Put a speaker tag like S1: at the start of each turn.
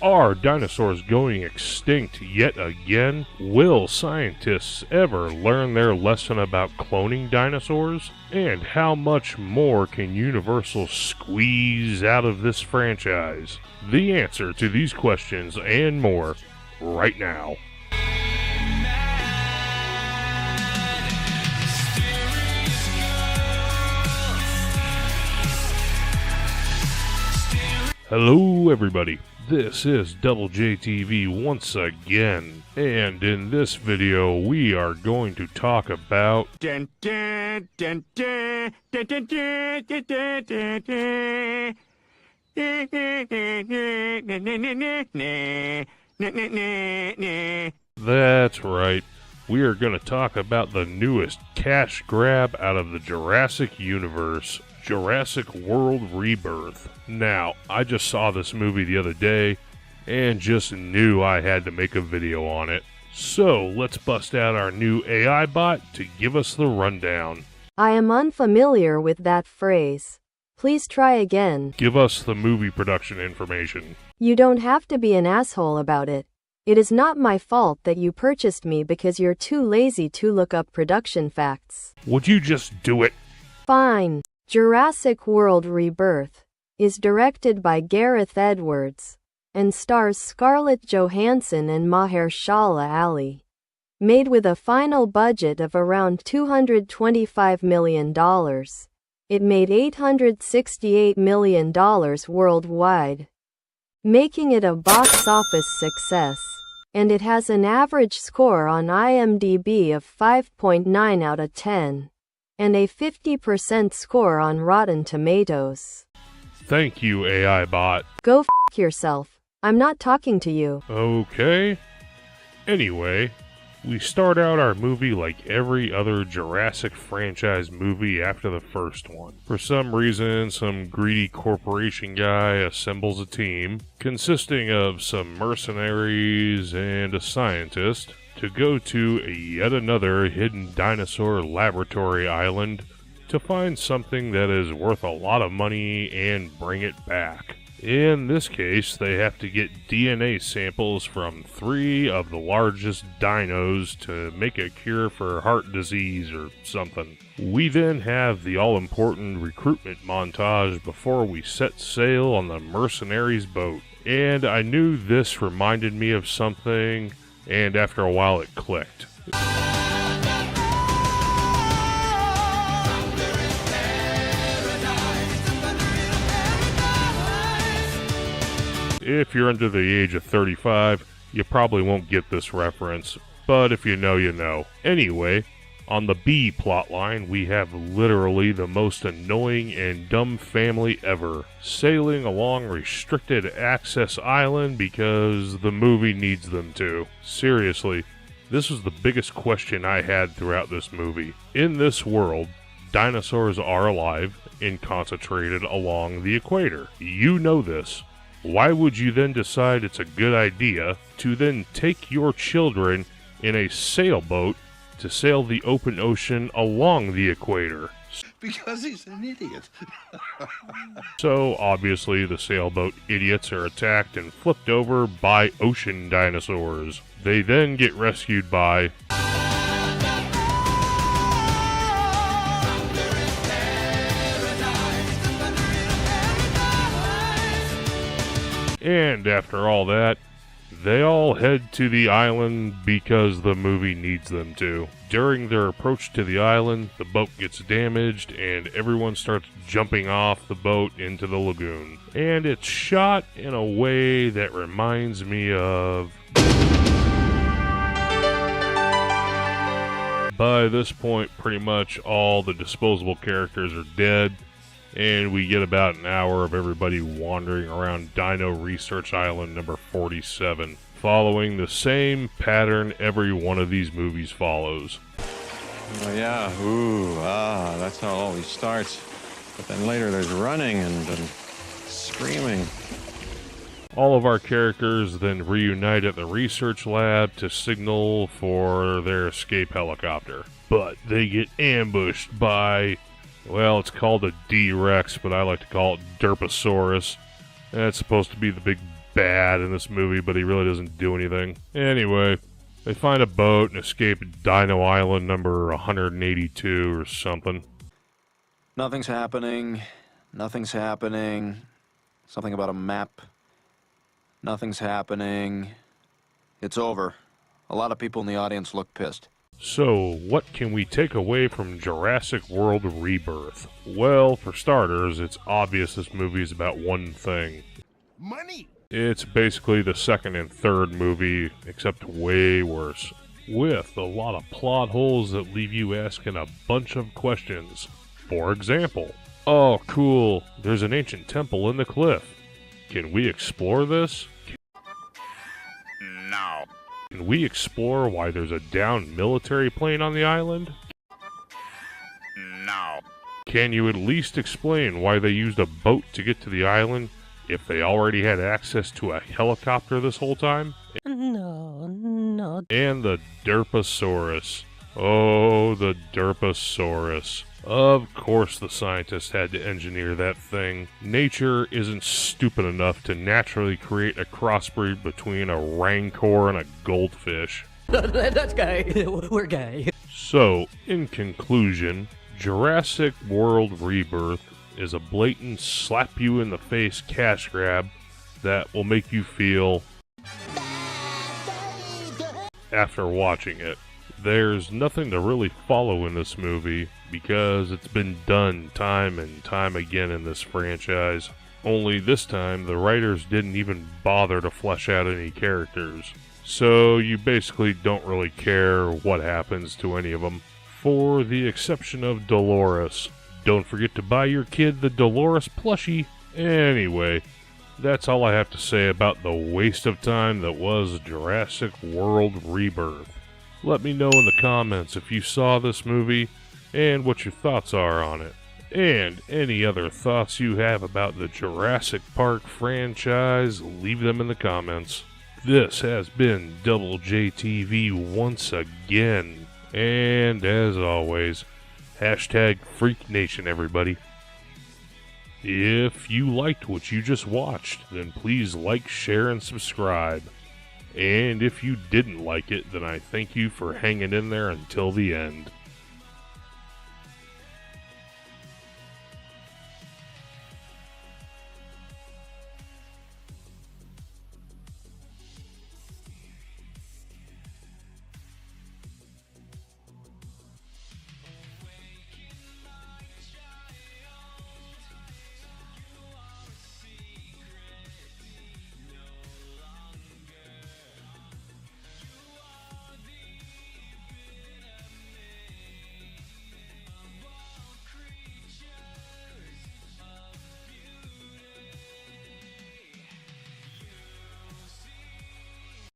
S1: Are dinosaurs going extinct yet again? Will scientists ever learn their lesson about cloning dinosaurs? And how much more can Universal squeeze out of this franchise? The answer to these questions and more right now. Hello everybody, this is Double JTV once again, and in this video we are going to talk about That's right, we are going to talk about the newest cash grab out of the Jurassic universe, Jurassic World Rebirth. Now, I just saw this movie the other day and just knew I had to make a video on it. So, let's bust out our new AI bot to give us the rundown.
S2: I am unfamiliar with that phrase. Please try again.
S1: Give us the movie production information.
S2: You don't have to be an asshole about it. It is not my fault that you purchased me because you're too lazy to look up production facts.
S1: Would you just do it?
S2: Fine. Jurassic World Rebirth is directed by Gareth Edwards and stars Scarlett Johansson and Mahershala Ali. Made with a final budget of around $225 million, it made $868 million worldwide, making it a box office success, and it has an average score on IMDb of 5.9 out of 10. And a 50% score on Rotten Tomatoes.
S1: Thank you, AI bot.
S2: Go f*** yourself. I'm not talking to you.
S1: Okay. Anyway, we start out our movie like every other Jurassic franchise movie after the first one. For some reason, some greedy corporation guy assembles a team consisting of some mercenaries and a scientist to go to yet another hidden dinosaur laboratory island to find something that is worth a lot of money and bring it back. In this case, they have to get DNA samples from 3 of the largest dinos to make a cure for heart disease or something. We then have the all-important recruitment montage before we set sail on the mercenaries' boat. And I knew this reminded me of something, and after a while it clicked. If you're under the age of 35, you probably won't get this reference, but if you know, you know. Anyway, on the B plotline, we have literally the most annoying and dumb family ever, sailing along restricted access island because the movie needs them to. Seriously, this was the biggest question I had throughout this movie. In this world, dinosaurs are alive and concentrated along the equator. You know this. Why would you then decide it's a good idea to then take your children in a sailboat to sail the open ocean along the equator?
S3: Because he's an idiot.
S1: So, obviously, the sailboat idiots are attacked and flipped over by ocean dinosaurs. They then get rescued by... And after all that, they all head to the island because the movie needs them to. During their approach to the island, the boat gets damaged and everyone starts jumping off the boat into the lagoon. And it's shot in a way that reminds me of... By this point, pretty much all the disposable characters are dead, and we get about an hour of everybody wandering around Dino Research Island number 47, following the same pattern every one of these movies follows.
S4: Oh yeah, that's how it always starts. But then later there's running and screaming.
S1: All of our characters then reunite at the research lab to signal for their escape helicopter. But they get ambushed by, well, it's called a D-Rex, but I like to call it Derposaurus. That's supposed to be the big bad in this movie, but he really doesn't do anything. Anyway, they find a boat and escape Dino Island number 182 or something.
S5: Nothing's happening. Nothing's happening. Something about a map. Nothing's happening. It's over. A lot of people in the audience look pissed.
S1: So, what can we take away from Jurassic World Rebirth? Well, for starters, it's obvious this movie is about one thing.
S3: Money!
S1: It's basically the second and third movie, except way worse, with a lot of plot holes that leave you asking a bunch of questions. For example, oh cool, there's an ancient temple in the cliff. Can we explore this?
S3: No.
S1: Can we explore why there's a downed military plane on the island?
S3: No.
S1: Can you at least explain why they used a boat to get to the island if they already had access to a helicopter this whole time?
S6: No.
S1: And the Derposaurus. Oh, the Derposaurus. Of course the scientists had to engineer that thing. Nature isn't stupid enough to naturally create a crossbreed between a rancor and a goldfish.
S6: That's gay. We're gay.
S1: So, in conclusion, Jurassic World Rebirth is a blatant slap-you-in-the-face cash grab that will make you feel after watching it. There's nothing to really follow in this movie because it's been done time and time again in this franchise. Only this time, the writers didn't even bother to flesh out any characters. So you basically don't really care what happens to any of them, for the exception of Dolores. Don't forget to buy your kid the Dolores plushie. Anyway, that's all I have to say about the waste of time that was Jurassic World Rebirth. Let me know in the comments if you saw this movie and what your thoughts are on it. And any other thoughts you have about the Jurassic Park franchise, leave them in the comments. This has been Double JTV once again. And as always, hashtag Freak Nation, everybody. If you liked what you just watched, then please like, share, and subscribe. And if you didn't like it, then I thank you for hanging in there until the end.